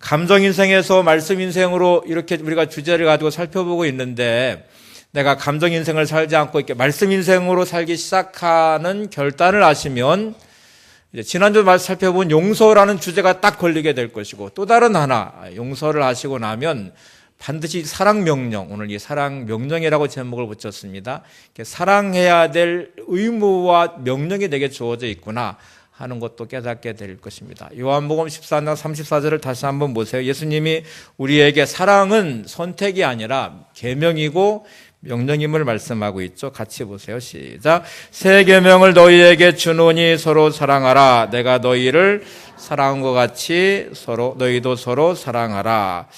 감정 인생에서 말씀 인생으로 이렇게 우리가 주제를 가지고 살펴보고 있는데, 내가 감정 인생을 살지 않고 이렇게 말씀 인생으로 살기 시작하는 결단을 하시면 이제 지난주 살펴본 용서라는 주제가 딱 걸리게 될 것이고, 또 다른 하나 용서를 하시고 나면 반드시 사랑 명령, 오늘 이 사랑 명령이라고 제목을 붙였습니다. 사랑해야 될 의무와 명령이 내게 주어져 있구나 하는 것도 깨닫게 될 것입니다. 요한복음 14장 34절을 다시 한번 보세요. 예수님이 우리에게 사랑은 선택이 아니라 계명이고 명령임을 말씀하고 있죠. 같이 보세요. 시작. 새 계명을 너희에게 주노니 서로 사랑하라. 내가 너희를 사랑한 것 같이 너희도 서로 사랑하라.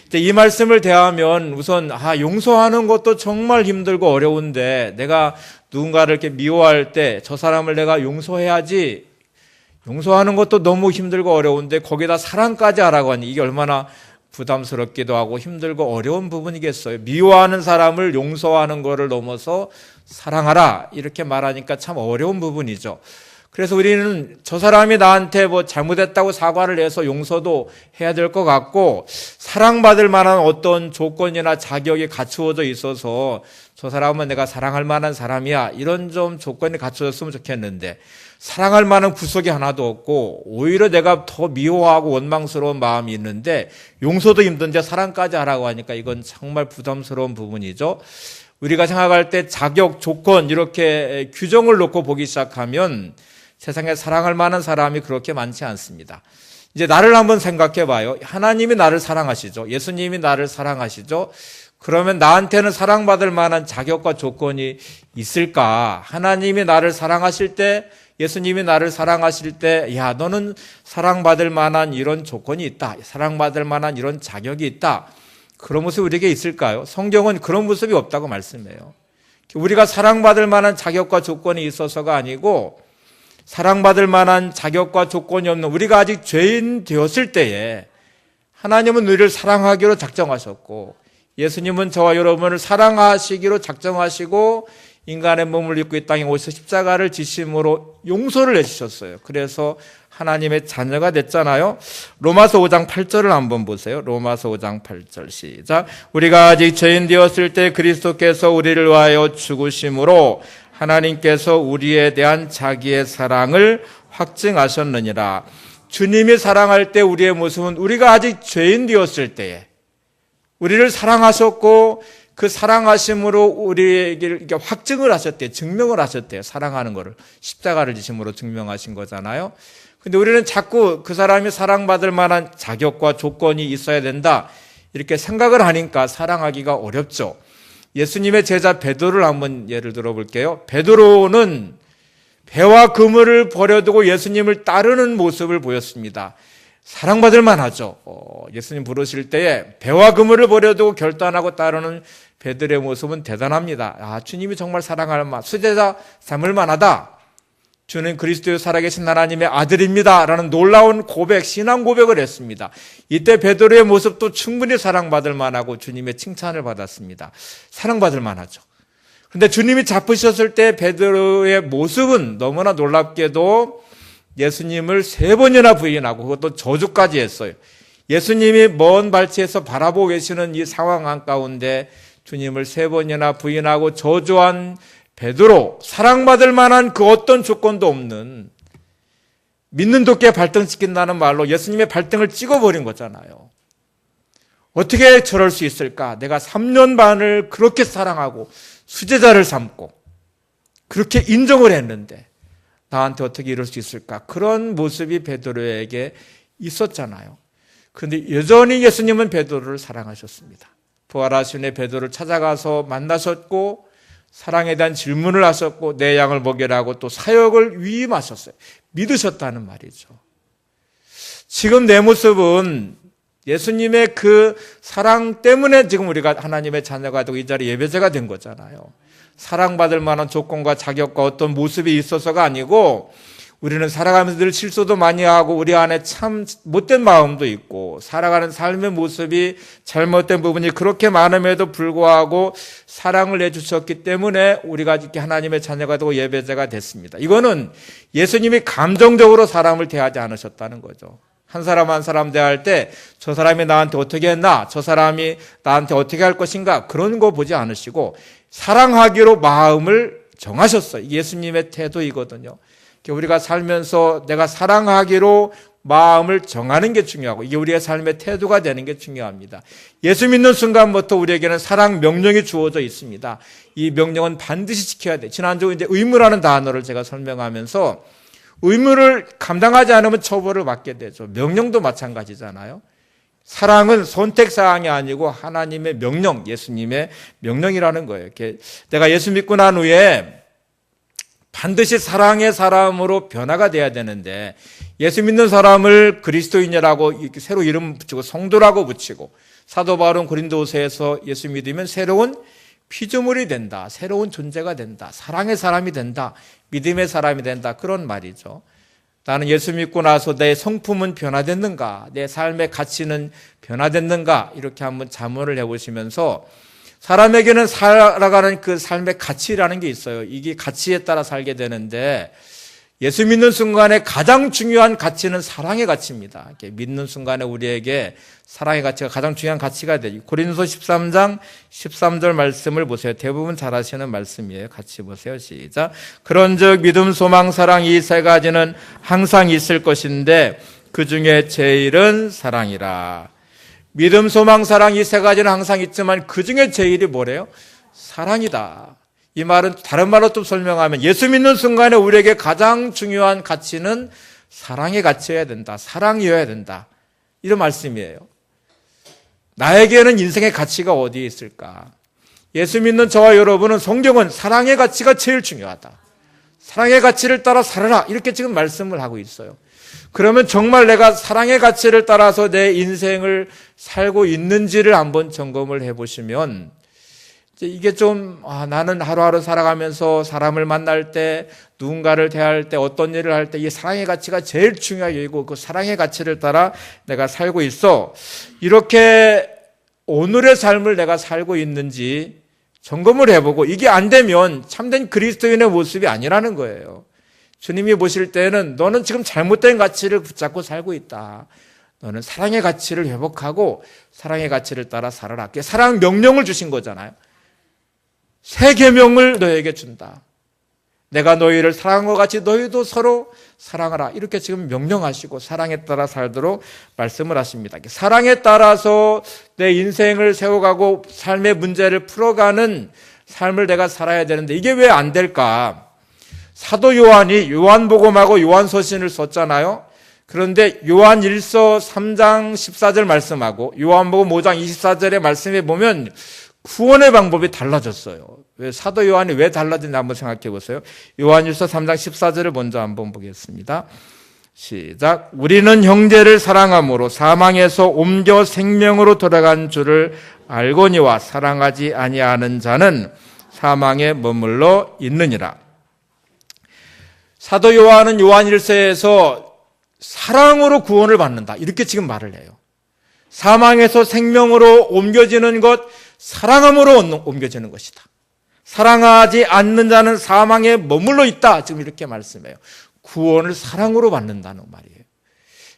이제 이 말씀을 대하면 우선 용서하는 것도 정말 힘들고 어려운데, 내가 누군가를 이렇게 미워할 때 저 사람을 내가 용서해야지, 용서하는 것도 너무 힘들고 어려운데 거기다 사랑까지 하라고 하니 이게 얼마나 부담스럽기도 하고 힘들고 어려운 부분이겠어요. 미워하는 사람을 용서하는 것을 넘어서 사랑하라 이렇게 말하니까 참 어려운 부분이죠. 그래서 우리는 저 사람이 나한테 잘못했다고 사과를 해서 용서도 해야 될 것 같고, 사랑받을 만한 어떤 조건이나 자격이 갖추어져 있어서 저 사람은 내가 사랑할 만한 사람이야, 이런 좀 조건이 갖춰졌으면 좋겠는데, 사랑할 만한 구석이 하나도 없고 오히려 내가 더 미워하고 원망스러운 마음이 있는데 용서도 힘든데 사랑까지 하라고 하니까 이건 정말 부담스러운 부분이죠. 우리가 생각할 때 자격, 조건 이렇게 규정을 놓고 보기 시작하면 세상에 사랑할 만한 사람이 그렇게 많지 않습니다. 이제 나를 한번 생각해 봐요. 하나님이 나를 사랑하시죠. 예수님이 나를 사랑하시죠. 그러면 나한테는 사랑받을 만한 자격과 조건이 있을까? 하나님이 나를 사랑하실 때, 예수님이 나를 사랑하실 때, 야, 너는 사랑받을 만한 이런 조건이 있다. 사랑받을 만한 이런 자격이 있다. 그런 모습이 우리에게 있을까요? 성경은 그런 모습이 없다고 말씀해요. 우리가 사랑받을 만한 자격과 조건이 있어서가 아니고, 사랑받을 만한 자격과 조건이 없는 우리가 아직 죄인 되었을 때에 하나님은 우리를 사랑하기로 작정하셨고, 예수님은 저와 여러분을 사랑하시기로 작정하시고 인간의 몸을 입고 이 땅에 오셔서 십자가를 지심으로 용서를 해주셨어요. 그래서 하나님의 자녀가 됐잖아요. 로마서 5장 8절을 한번 보세요. 로마서 5장 8절 시작. 우리가 아직 죄인 되었을 때 그리스도께서 우리를 위하여 죽으심으로 하나님께서 우리에 대한 자기의 사랑을 확증하셨느니라. 주님이 사랑할 때 우리의 모습은 우리가 아직 죄인 되었을 때에 우리를 사랑하셨고 그 사랑하심으로 우리에게 확증을 하셨대요. 증명을 하셨대요. 사랑하는 것을 십자가를 지심으로 증명하신 거잖아요. 근데 우리는 자꾸 그 사람이 사랑받을 만한 자격과 조건이 있어야 된다 이렇게 생각을 하니까 사랑하기가 어렵죠. 예수님의 제자 베드로를 한번 예를 들어볼게요. 베드로는 배와 그물을 버려두고 예수님을 따르는 모습을 보였습니다. 사랑받을 만하죠. 예수님 부르실 때에 배와 그물을 버려두고 결단하고 따르는 베드로의 모습은 대단합니다. 주님이 정말 사랑할 만, 수제자 삼을 만하다. 주는 그리스도의 살아계신 하나님의 아들입니다. 라는 놀라운 고백, 신앙 고백을 했습니다. 이때 베드로의 모습도 충분히 사랑받을 만하고 주님의 칭찬을 받았습니다. 사랑받을 만하죠. 그런데 주님이 잡으셨을 때 베드로의 모습은 너무나 놀랍게도 예수님을 3번이나 부인하고 그것도 저주까지 했어요. 예수님이 먼 발치에서 바라보고 계시는 이 상황 한가운데 주님을 3번이나 부인하고 저주한 베드로, 사랑받을 만한 그 어떤 조건도 없는, 믿는 도끼에 발등시킨다는 말로 예수님의 발등을 찍어버린 거잖아요. 어떻게 저럴 수 있을까? 내가 3년 반을 그렇게 사랑하고 수제자를 삼고 그렇게 인정을 했는데 나한테 어떻게 이럴 수 있을까? 그런 모습이 베드로에게 있었잖아요. 그런데 여전히 예수님은 베드로를 사랑하셨습니다. 부활하신 후에 베드로를 찾아가서 만나셨고 사랑에 대한 질문을 하셨고 내 양을 먹이라고 또 사역을 위임하셨어요. 믿으셨다는 말이죠. 지금 내 모습은 예수님의 그 사랑 때문에 지금 우리가 하나님의 자녀가 되고 이 자리에 예배자가 된 거잖아요. 사랑받을 만한 조건과 자격과 어떤 모습이 있어서가 아니고 우리는 살아가면서 늘 실수도 많이 하고 우리 안에 참 못된 마음도 있고 살아가는 삶의 모습이 잘못된 부분이 그렇게 많음에도 불구하고 사랑을 해주셨기 때문에 우리가 이렇게 하나님의 자녀가 되고 예배자가 됐습니다. 이거는 예수님이 감정적으로 사람을 대하지 않으셨다는 거죠. 한 사람 한 사람 대할 때 저 사람이 나한테 어떻게 했나? 저 사람이 나한테 어떻게 할 것인가? 그런 거 보지 않으시고 사랑하기로 마음을 정하셨어요. 이게 예수님의 태도이거든요. 우리가 살면서 내가 사랑하기로 마음을 정하는 게 중요하고 이게 우리의 삶의 태도가 되는 게 중요합니다. 예수 믿는 순간부터 우리에게는 사랑 명령이 주어져 있습니다. 이 명령은 반드시 지켜야 돼. 지난주 이제 의무라는 단어를 제가 설명하면서 의무를 감당하지 않으면 처벌을 받게 되죠. 명령도 마찬가지잖아요. 사랑은 선택사항이 아니고 하나님의 명령, 예수님의 명령이라는 거예요. 내가 예수 믿고 난 후에 반드시 사랑의 사람으로 변화가 돼야 되는데 예수 믿는 사람을 그리스도인이라고 이렇게 새로 이름 붙이고 성도라고 붙이고 사도 바울은 고린도서에서 예수 믿으면 새로운 피조물이 된다. 새로운 존재가 된다. 사랑의 사람이 된다. 믿음의 사람이 된다. 그런 말이죠. 나는 예수 믿고 나서 내 성품은 변화됐는가? 내 삶의 가치는 변화됐는가? 이렇게 한번 자문을 해보시면서 사람에게는 살아가는 그 삶의 가치라는 게 있어요. 이게 가치에 따라 살게 되는데 예수 믿는 순간에 가장 중요한 가치는 사랑의 가치입니다. 믿는 순간에 우리에게 사랑의 가치가 가장 중요한 가치가 되죠. 고린도서 13장 13절 말씀을 보세요. 대부분 잘 아시는 말씀이에요. 같이 보세요. 시작. 그런즉 믿음, 소망, 사랑 이 세 가지는 항상 있을 것인데 그 중에 제일은 사랑이라. 믿음, 소망, 사랑 이 세 가지는 항상 있지만 그 중에 제일이 뭐래요? 사랑이다. 이 말은 다른 말로 또 설명하면 예수 믿는 순간에 우리에게 가장 중요한 가치는 사랑의 가치여야 된다. 사랑이어야 된다. 이런 말씀이에요. 나에게는 인생의 가치가 어디에 있을까? 예수 믿는 저와 여러분은 성경은 사랑의 가치가 제일 중요하다. 사랑의 가치를 따라 살아라. 이렇게 지금 말씀을 하고 있어요. 그러면 정말 내가 사랑의 가치를 따라서 내 인생을 살고 있는지를 한번 점검을 해보시면 이게 좀 나는 하루하루 살아가면서 사람을 만날 때 누군가를 대할 때 어떤 일을 할 때 이 사랑의 가치가 제일 중요하게 여기고 그 사랑의 가치를 따라 내가 살고 있어. 이렇게 오늘의 삶을 내가 살고 있는지 점검을 해보고 이게 안 되면 참된 그리스도인의 모습이 아니라는 거예요. 주님이 보실 때는 너는 지금 잘못된 가치를 붙잡고 살고 있다. 너는 사랑의 가치를 회복하고 사랑의 가치를 따라 살아라. 사랑 명령을 주신 거잖아요. 새 계명을 너에게 준다. 내가 너희를 사랑한 것 같이 너희도 서로 사랑하라. 이렇게 지금 명령하시고 사랑에 따라 살도록 말씀을 하십니다. 사랑에 따라서 내 인생을 세워가고 삶의 문제를 풀어가는 삶을 내가 살아야 되는데 이게 왜 안 될까? 사도 요한이 요한복음하고 요한서신을 썼잖아요. 그런데 요한 1서 3장 14절 말씀하고 요한복음 5장 24절의 말씀에 보면 구원의 방법이 달라졌어요. 왜 사도 요한이 왜 달라졌나 한번 생각해 보세요. 요한 1서 3장 14절을 먼저 한번 보겠습니다. 시작. 우리는 형제를 사랑함으로 사망에서 옮겨 생명으로 돌아간 줄을 알거니와 사랑하지 아니하는 자는 사망에 머물러 있느니라. 사도 요한은 요한 1서에서 사랑으로 구원을 받는다. 이렇게 지금 말을 해요. 사망에서 생명으로 옮겨지는 것, 사랑함으로 옮겨지는 것이다. 사랑하지 않는 자는 사망에 머물러 있다. 지금 이렇게 말씀해요. 구원을 사랑으로 받는다는 말이에요.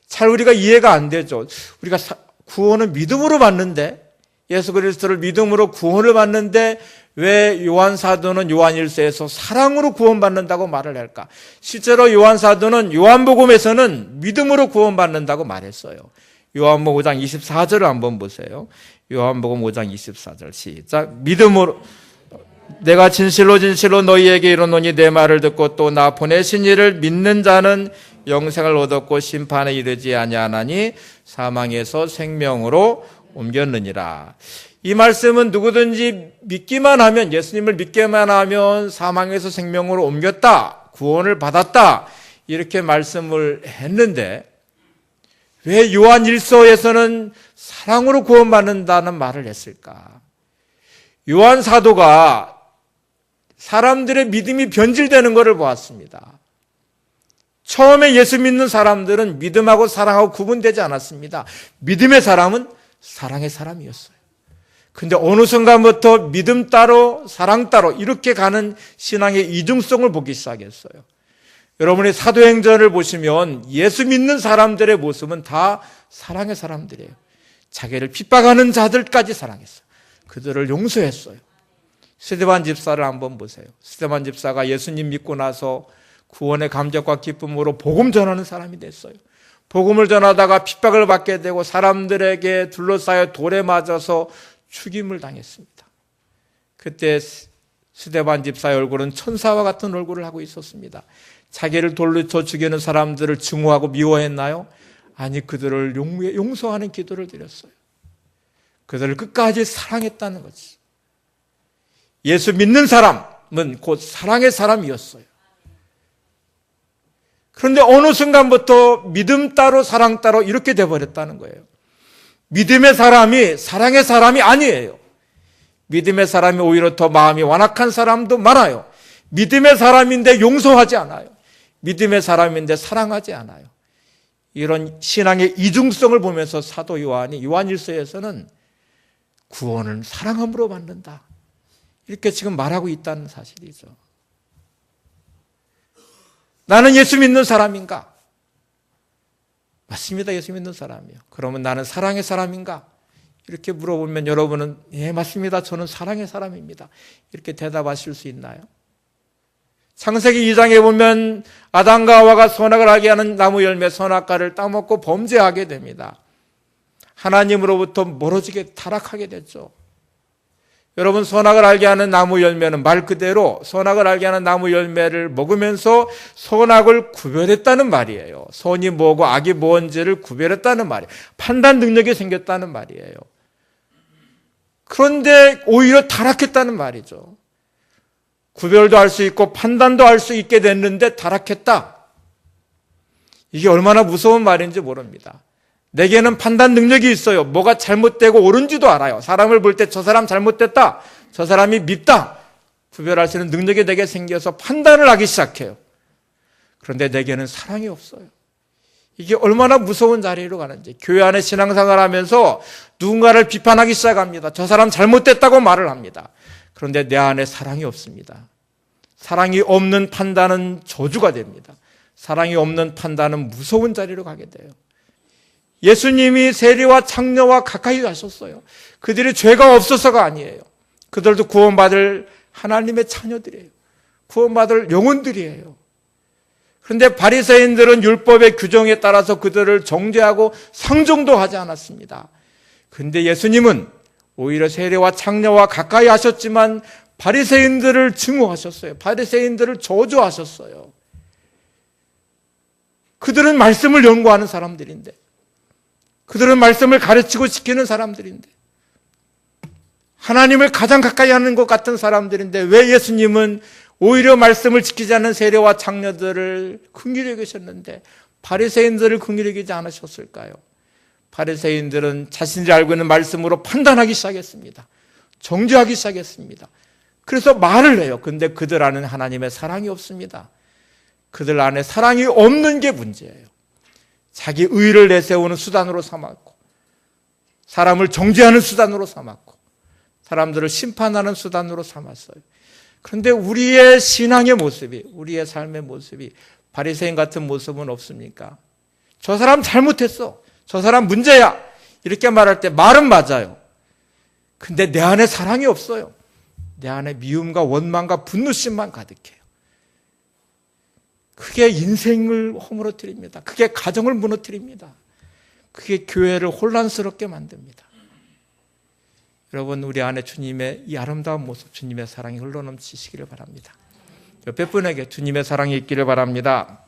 잘 우리가 이해가 안 되죠. 우리가 구원은 믿음으로 받는데 예수 그리스도를 믿음으로 구원을 받는데 왜 요한 사도는 요한 1서에서 사랑으로 구원받는다고 말을 할까? 실제로 요한 사도는 요한복음에서는 믿음으로 구원받는다고 말했어요. 요한복음 5장 24절을 한번 보세요. 요한복음 5장 24절 시작. 믿음으로 내가 진실로 진실로 너희에게 이르노니 내 말을 듣고 또 나 보내신 이를 믿는 자는 영생을 얻었고 심판에 이르지 아니하나니 사망에서 생명으로 옮겼느니라. 이 말씀은 누구든지 믿기만 하면, 예수님을 믿기만 하면 사망에서 생명으로 옮겼다, 구원을 받았다, 이렇게 말씀을 했는데 왜 요한 1서에서는 사랑으로 구원받는다는 말을 했을까? 요한 사도가 사람들의 믿음이 변질되는 것을 보았습니다. 처음에 예수 믿는 사람들은 믿음하고 사랑하고 구분되지 않았습니다. 믿음의 사람은 사랑의 사람이었어요. 근데 어느 순간부터 믿음 따로 사랑 따로 이렇게 가는 신앙의 이중성을 보기 시작했어요. 여러분이 사도행전을 보시면 예수 믿는 사람들의 모습은 다 사랑의 사람들이에요. 자기를 핍박하는 자들까지 사랑했어요. 그들을 용서했어요. 스데반 집사를 한번 보세요. 스데반 집사가 예수님 믿고 나서 구원의 감격과 기쁨으로 복음 전하는 사람이 됐어요. 복음을 전하다가 핍박을 받게 되고 사람들에게 둘러싸여 돌에 맞아서 죽임을 당했습니다. 그때 스데반 집사의 얼굴은 천사와 같은 얼굴을 하고 있었습니다. 자기를 돌로 쳐 죽이는 사람들을 증오하고 미워했나요? 아니, 그들을 용서하는 기도를 드렸어요. 그들을 끝까지 사랑했다는 거지. 예수 믿는 사람은 곧 사랑의 사람이었어요. 그런데 어느 순간부터 믿음 따로 사랑 따로 이렇게 돼버렸다는 거예요. 믿음의 사람이 사랑의 사람이 아니에요. 믿음의 사람이 오히려 더 마음이 완악한 사람도 많아요. 믿음의 사람인데 용서하지 않아요. 믿음의 사람인데 사랑하지 않아요. 이런 신앙의 이중성을 보면서 사도 요한이 요한일서에서는 구원은 사랑함으로 받는다, 이렇게 지금 말하고 있다는 사실이죠. 나는 예수 믿는 사람인가? 맞습니다. 예수 믿는 사람이요. 그러면 나는 사랑의 사람인가? 이렇게 물어보면 여러분은 예, 맞습니다. 저는 사랑의 사람입니다, 이렇게 대답하실 수 있나요? 창세기 2장에 보면 아담과 하와가 선악을 알게 하는 나무 열매 선악과를 따먹고 범죄하게 됩니다. 하나님으로부터 멀어지게 타락하게 됐죠. 여러분, 선악을 알게 하는 나무 열매는 말 그대로 선악을 알게 하는 나무 열매를 먹으면서 선악을 구별했다는 말이에요. 선이 뭐고 악이 뭔지를 구별했다는 말이에요. 판단 능력이 생겼다는 말이에요. 그런데 오히려 타락했다는 말이죠. 구별도 할 수 있고 판단도 할 수 있게 됐는데 타락했다. 이게 얼마나 무서운 말인지 모릅니다. 내게는 판단 능력이 있어요. 뭐가 잘못되고 옳은지도 알아요. 사람을 볼 때 저 사람 잘못됐다, 저 사람이 밉다, 구별할 수 있는 능력이 내게 생겨서 판단을 하기 시작해요. 그런데 내게는 사랑이 없어요. 이게 얼마나 무서운 자리로 가는지. 교회 안에 신앙생활을 하면서 누군가를 비판하기 시작합니다. 저 사람 잘못됐다고 말을 합니다. 그런데 내 안에 사랑이 없습니다. 사랑이 없는 판단은 저주가 됩니다. 사랑이 없는 판단은 무서운 자리로 가게 돼요. 예수님이 세리와 창녀와 가까이 가셨어요. 그들이 죄가 없어서가 아니에요. 그들도 구원받을 하나님의 자녀들이에요. 구원받을 영혼들이에요. 그런데 바리새인들은 율법의 규정에 따라서 그들을 정죄하고 상종도 하지 않았습니다. 그런데 예수님은 오히려 세리와 창녀와 가까이 하셨지만 바리새인들을 증오하셨어요. 바리새인들을 저주하셨어요. 그들은 말씀을 연구하는 사람들인데, 그들은 말씀을 가르치고 지키는 사람들인데, 하나님을 가장 가까이 하는 것 같은 사람들인데 왜 예수님은 오히려 말씀을 지키지 않는 세리와 창녀들을 긍휼히 여기셨는데 바리새인들을 긍휼히 여기지 않으셨을까요? 바리새인들은 자신들이 알고 있는 말씀으로 판단하기 시작했습니다. 정죄하기 시작했습니다. 그래서 말을 해요. 그런데 그들 안에는 하나님의 사랑이 없습니다. 그들 안에 사랑이 없는 게 문제예요. 자기 의를 내세우는 수단으로 삼았고, 사람을 정죄하는 수단으로 삼았고, 사람들을 심판하는 수단으로 삼았어요. 그런데 우리의 신앙의 모습이, 우리의 삶의 모습이 바리새인 같은 모습은 없습니까? 저 사람 잘못했어, 저 사람 문제야, 이렇게 말할 때 말은 맞아요. 근데 내 안에 사랑이 없어요. 내 안에 미움과 원망과 분노심만 가득해요. 그게 인생을 허물어뜨립니다. 그게 가정을 무너뜨립니다. 그게 교회를 혼란스럽게 만듭니다. 여러분, 우리 안에 주님의 이 아름다운 모습, 주님의 사랑이 흘러넘치시기를 바랍니다. 옆에 분에게 주님의 사랑이 있기를 바랍니다.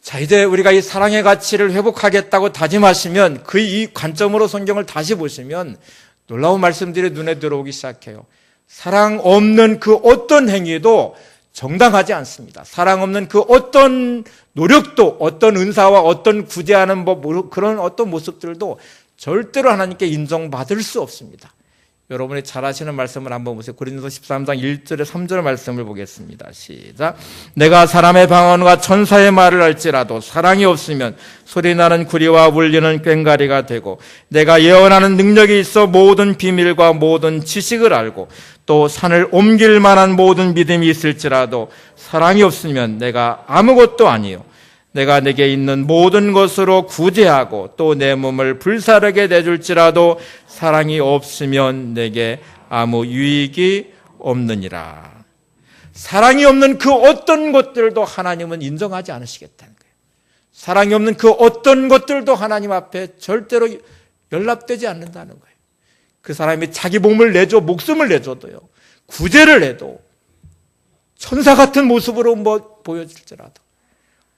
자, 이제 우리가 이 사랑의 가치를 회복하겠다고 다짐하시면 그 이 관점으로 성경을 다시 보시면 놀라운 말씀들이 눈에 들어오기 시작해요. 사랑 없는 그 어떤 행위도 정당하지 않습니다. 사랑 없는 그 어떤 노력도, 어떤 은사와 어떤 구제하는 법, 그런 어떤 모습들도 절대로 하나님께 인정받을 수 없습니다. 여러분이 잘 아시는 말씀을 한번 보세요. 고린도서 13장 1절에 3절 말씀을 보겠습니다. 시작. 내가 사람의 방언과 천사의 말을 할지라도 사랑이 없으면 소리나는 구리와 울리는 꽹과리가 되고, 내가 예언하는 능력이 있어 모든 비밀과 모든 지식을 알고 또 산을 옮길 만한 모든 믿음이 있을지라도 사랑이 없으면 내가 아무것도 아니요, 내가 내게 있는 모든 것으로 구제하고 또 내 몸을 불사르게 내줄지라도 사랑이 없으면 내게 아무 유익이 없느니라. 사랑이 없는 그 어떤 것들도 하나님은 인정하지 않으시겠다는 거예요. 사랑이 없는 그 어떤 것들도 하나님 앞에 절대로 연락되지 않는다는 거예요. 그 사람이 자기 몸을 내줘, 목숨을 내줘도요, 구제를 해도, 천사 같은 모습으로 보여질지라도,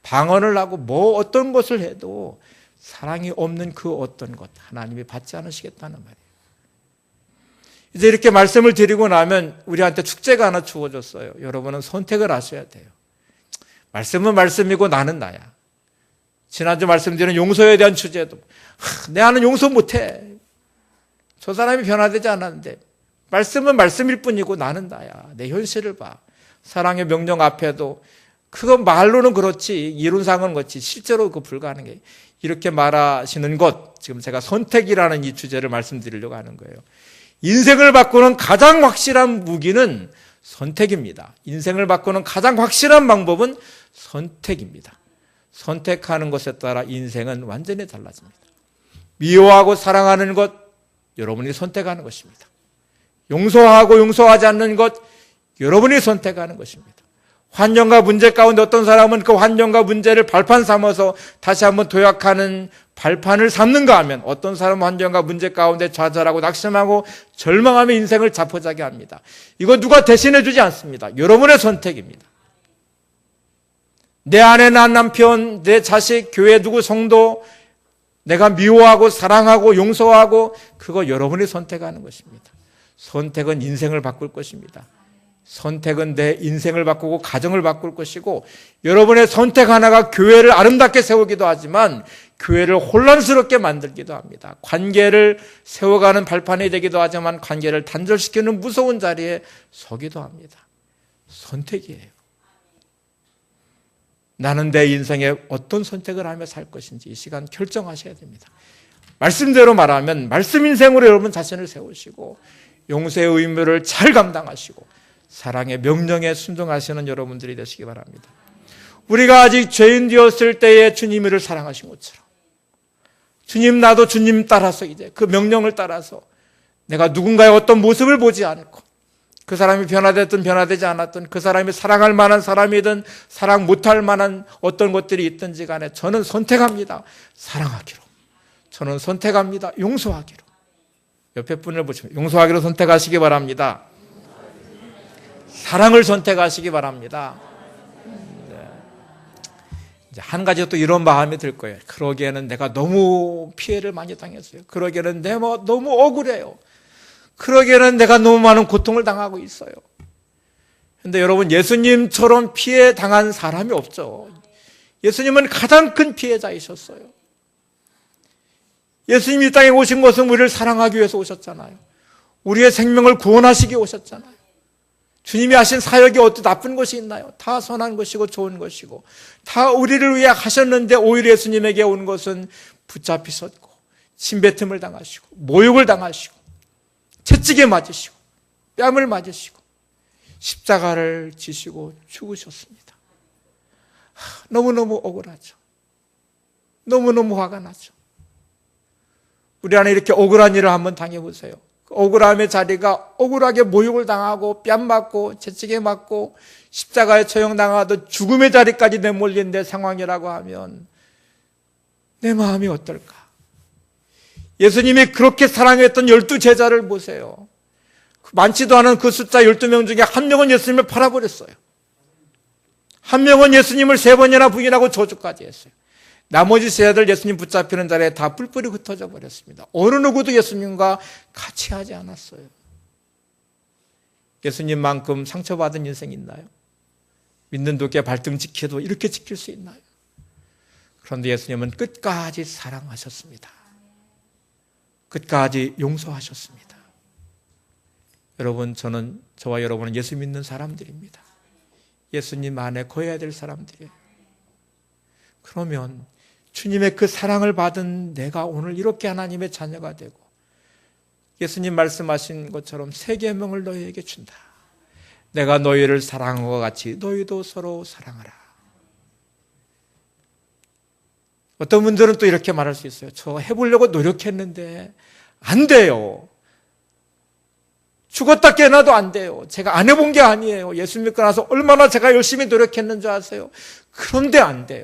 방언을 하고 어떤 것을 해도 사랑이 없는 그 어떤 것, 하나님이 받지 않으시겠다는 말이에요. 이제 이렇게 말씀을 드리고 나면 우리한테 축제가 하나 주어졌어요. 여러분은 선택을 하셔야 돼요. 말씀은 말씀이고 나는 나야. 지난주 말씀드린 용서에 대한 주제도, 내 아는 용서 못해. 저 사람이 변화되지 않았는데, 말씀은 말씀일 뿐이고 나는 나야. 내 현실을 봐. 사랑의 명령 앞에도 그건 말로는 그렇지, 이론상은 그렇지, 실제로 그 불가능해. 이렇게 말하시는 것, 지금 제가 선택이라는 이 주제를 말씀드리려고 하는 거예요. 인생을 바꾸는 가장 확실한 무기는 선택입니다. 인생을 바꾸는 가장 확실한 방법은 선택입니다. 선택하는 것에 따라 인생은 완전히 달라집니다. 미워하고 사랑하는 것, 여러분이 선택하는 것입니다. 용서하고 용서하지 않는 것, 여러분이 선택하는 것입니다. 환경과 문제 가운데 어떤 사람은 그 환경과 문제를 발판 삼아서 다시 한번 도약하는 발판을 삼는가 하면, 어떤 사람은 환경과 문제 가운데 좌절하고 낙심하고 절망하며 인생을 자포자기 합니다. 이거 누가 대신해 주지 않습니다. 여러분의 선택입니다. 내 아내, 난 남편, 내 자식, 교회 누구 성도, 내가 미워하고 사랑하고 용서하고, 그거 여러분이 선택하는 것입니다. 선택은 인생을 바꿀 것입니다. 선택은 내 인생을 바꾸고 가정을 바꿀 것이고, 여러분의 선택 하나가 교회를 아름답게 세우기도 하지만 교회를 혼란스럽게 만들기도 합니다. 관계를 세워가는 발판이 되기도 하지만 관계를 단절시키는 무서운 자리에 서기도 합니다. 선택이에요. 나는 내 인생에 어떤 선택을 하며 살 것인지 이 시간 결정하셔야 됩니다. 말씀대로 말하면 말씀 인생으로 여러분 자신을 세우시고 용서의 의무를 잘 감당하시고 사랑의 명령에 순종하시는 여러분들이 되시기 바랍니다. 우리가 아직 죄인 되었을 때에 주님이 우리를 사랑하신 것처럼, 주님, 나도 주님 따라서 이제 그 명령을 따라서 내가 누군가의 어떤 모습을 보지 않고, 그 사람이 변화됐든 변화되지 않았든, 그 사람이 사랑할 만한 사람이든 사랑 못할 만한 어떤 것들이 있든지 간에 저는 선택합니다. 사랑하기로. 저는 선택합니다. 용서하기로. 옆에 분을 보시면 용서하기로 선택하시기 바랍니다. 사랑을 선택하시기 바랍니다. 이제 한 가지 또 이런 마음이 들 거예요. 그러기에는 내가 너무 피해를 많이 당했어요. 그러기에는 내가 너무 억울해요. 그러기에는 내가 너무 많은 고통을 당하고 있어요. 그런데 여러분, 예수님처럼 피해 당한 사람이 없죠. 예수님은 가장 큰 피해자이셨어요. 예수님이 이 땅에 오신 것은 우리를 사랑하기 위해서 오셨잖아요. 우리의 생명을 구원하시기 위해 오셨잖아요. 주님이 하신 사역이 어떤 나쁜 것이 있나요? 다 선한 것이고 좋은 것이고 다 우리를 위해 하셨는데, 오히려 예수님에게 온 것은 붙잡히셨고 침뱉음을 당하시고 모욕을 당하시고 채찍에 맞으시고 뺨을 맞으시고 십자가를 지시고 죽으셨습니다. 너무너무 억울하죠. 너무너무 화가 나죠. 우리 안에 이렇게 억울한 일을 한번 당해보세요. 억울함의 자리가 억울하게 모욕을 당하고 뺨 맞고 채찍에 맞고 십자가에 처형당하듯 죽음의 자리까지 내몰린 내 상황이라고 하면 내 마음이 어떨까? 예수님이 그렇게 사랑했던 12제자를 보세요. 많지도 않은 그 숫자 12명 중에 한 명은 예수님을 팔아버렸어요. 한 명은 예수님을 3번이나 부인하고 저주까지 했어요. 나머지 제자들 예수님 붙잡히는 자리에 다 뿔뿔이 흩어져 버렸습니다. 어느 누구도 예수님과 같이 하지 않았어요. 예수님만큼 상처받은 인생이 있나요? 믿는 도끼에 발등 지켜도 이렇게 지킬 수 있나요? 그런데 예수님은 끝까지 사랑하셨습니다. 끝까지 용서하셨습니다. 여러분, 저와 여러분은 예수 믿는 사람들입니다. 예수님 안에 거해야 될 사람들이에요. 그러면 주님의 그 사랑을 받은 내가 오늘 이렇게 하나님의 자녀가 되고 예수님 말씀하신 것처럼 새 계명을 너희에게 준다. 내가 너희를 사랑한 것 같이 너희도 서로 사랑하라. 어떤 분들은 또 이렇게 말할 수 있어요. 저 해보려고 노력했는데 안 돼요. 죽었다 깨어나도 안 돼요. 제가 안 해본 게 아니에요. 예수 믿고 나서 얼마나 제가 열심히 노력했는 줄 아세요? 그런데 안 돼요.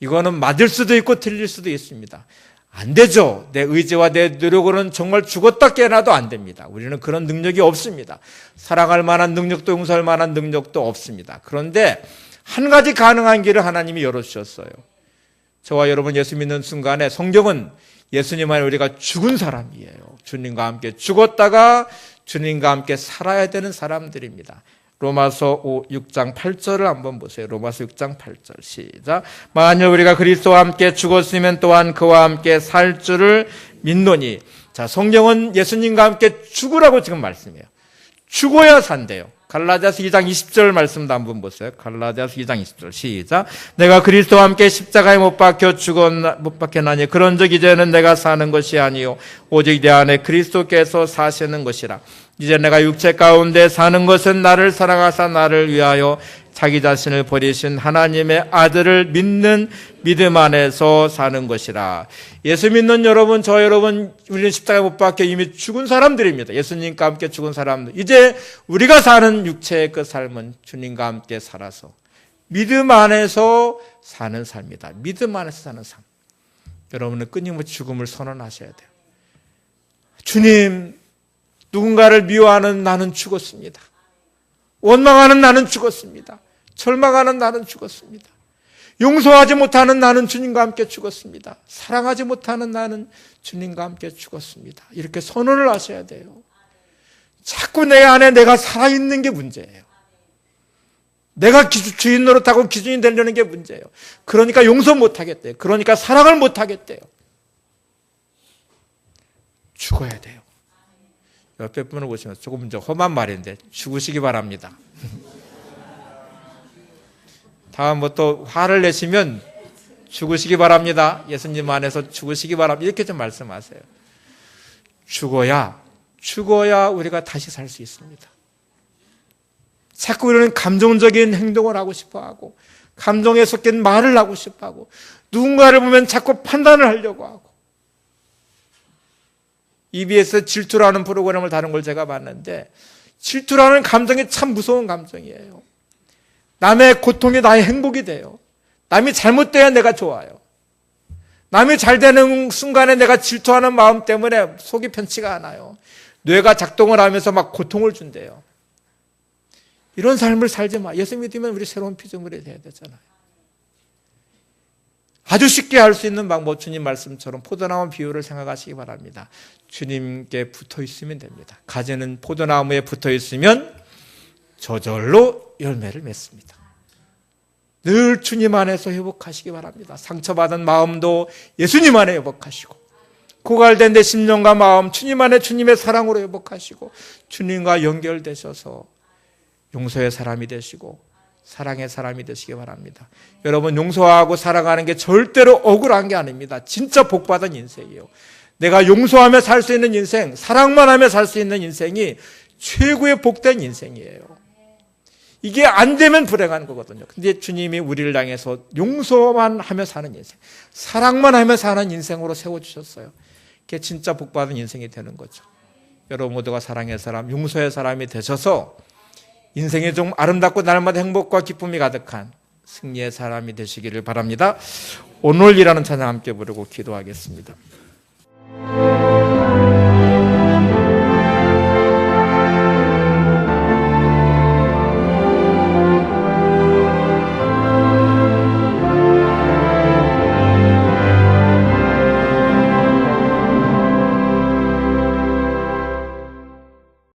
이거는 맞을 수도 있고 틀릴 수도 있습니다. 안 되죠. 내 의지와 내 노력으로는 정말 죽었다 깨어나도 안 됩니다. 우리는 그런 능력이 없습니다. 사랑할 만한 능력도 용서할 만한 능력도 없습니다. 그런데 한 가지 가능한 길을 하나님이 열어주셨어요. 저와 여러분 예수 믿는 순간에 성경은 예수님 안에 우리가 죽은 사람이에요. 주님과 함께 죽었다가 주님과 함께 살아야 되는 사람들입니다. 로마서 6장 8절을 한번 보세요. 로마서 6장 8절 시작. 만일 우리가 그리스도와 함께 죽었으면 또한 그와 함께 살 줄을 믿노니. 자, 성경은 예수님과 함께 죽으라고 지금 말씀해요. 죽어야 산대요. 갈라디아서 2장 20절 말씀도 한번 보세요. 갈라디아서 2장 20절 시작. 내가 그리스도와 함께 십자가에 못 박혔나니 그런즉 이제는 내가 사는 것이 아니요 오직 내 안에 그리스도께서 사시는 것이라. 이제 내가 육체 가운데 사는 것은 나를 사랑하사 나를 위하여 자기 자신을 버리신 하나님의 아들을 믿는 믿음 안에서 사는 것이라. 예수 믿는 여러분, 저 여러분, 우리는 십자가에 못 박혀 이미 죽은 사람들입니다. 예수님과 함께 죽은 사람들. 이제 우리가 사는 육체의 그 삶은 주님과 함께 살아서 믿음 안에서 사는 삶이다. 믿음 안에서 사는 삶. 여러분은 끊임없이 죽음을 선언하셔야 돼요. 주님, 누군가를 미워하는 나는 죽었습니다. 원망하는 나는 죽었습니다. 절망하는 나는 죽었습니다. 용서하지 못하는 나는 주님과 함께 죽었습니다. 사랑하지 못하는 나는 주님과 함께 죽었습니다. 이렇게 선언을 하셔야 돼요. 자꾸 내 안에 내가 살아있는 게 문제예요. 내가 주인 노릇하고 기준이 되려는 게 문제예요. 그러니까 용서 못하겠대요. 그러니까 사랑을 못하겠대요. 죽어야 돼요. 옆에 분을 보시면 조금 좀 험한 말인데 죽으시기 바랍니다. 다음부터 화를 내시면 죽으시기 바랍니다. 예수님 안에서 죽으시기 바랍니다. 이렇게 좀 말씀하세요. 죽어야 우리가 다시 살 수 있습니다. 자꾸 우리는 감정적인 행동을 하고 싶어하고 감정에 섞인 말을 하고 싶어하고 누군가를 보면 자꾸 판단을 하려고 하고 EBS 질투라는 프로그램을 다룬 걸 제가 봤는데 질투라는 감정이 참 무서운 감정이에요. 남의 고통이 나의 행복이 돼요. 남이 잘못돼야 내가 좋아요. 남이 잘 되는 순간에 내가 질투하는 마음 때문에 속이 편치가 않아요. 뇌가 작동을 하면서 막 고통을 준대요. 이런 삶을 살지 마. 예수 믿으면 우리 새로운 피조물이 돼야 되잖아요. 아주 쉽게 할 수 있는 방법, 주님 말씀처럼 포도나무 비유를 생각하시기 바랍니다. 주님께 붙어 있으면 됩니다. 가지는 포도나무에 붙어 있으면 저절로 열매를 맺습니다. 늘 주님 안에서 회복하시기 바랍니다. 상처받은 마음도 예수님 안에 회복하시고 고갈된 내 심령과 마음 주님 안에 주님의 사랑으로 회복하시고 주님과 연결되셔서 용서의 사람이 되시고 사랑의 사람이 되시기 바랍니다. 여러분, 용서하고 사랑하는 게 절대로 억울한 게 아닙니다. 진짜 복받은 인생이에요. 내가 용서하며 살 수 있는 인생, 사랑만 하며 살 수 있는 인생이 최고의 복된 인생이에요. 이게 안 되면 불행한 거거든요. 근데 주님이 우리를 향해서 용서만 하며 사는 인생, 사랑만 하며 사는 인생으로 세워주셨어요. 그게 진짜 복받은 인생이 되는 거죠. 여러분 모두가 사랑의 사람, 용서의 사람이 되셔서 인생이 좀 아름답고 날마다 행복과 기쁨이 가득한 승리의 사람이 되시기를 바랍니다. 오늘이라는 찬양 함께 부르고 기도하겠습니다.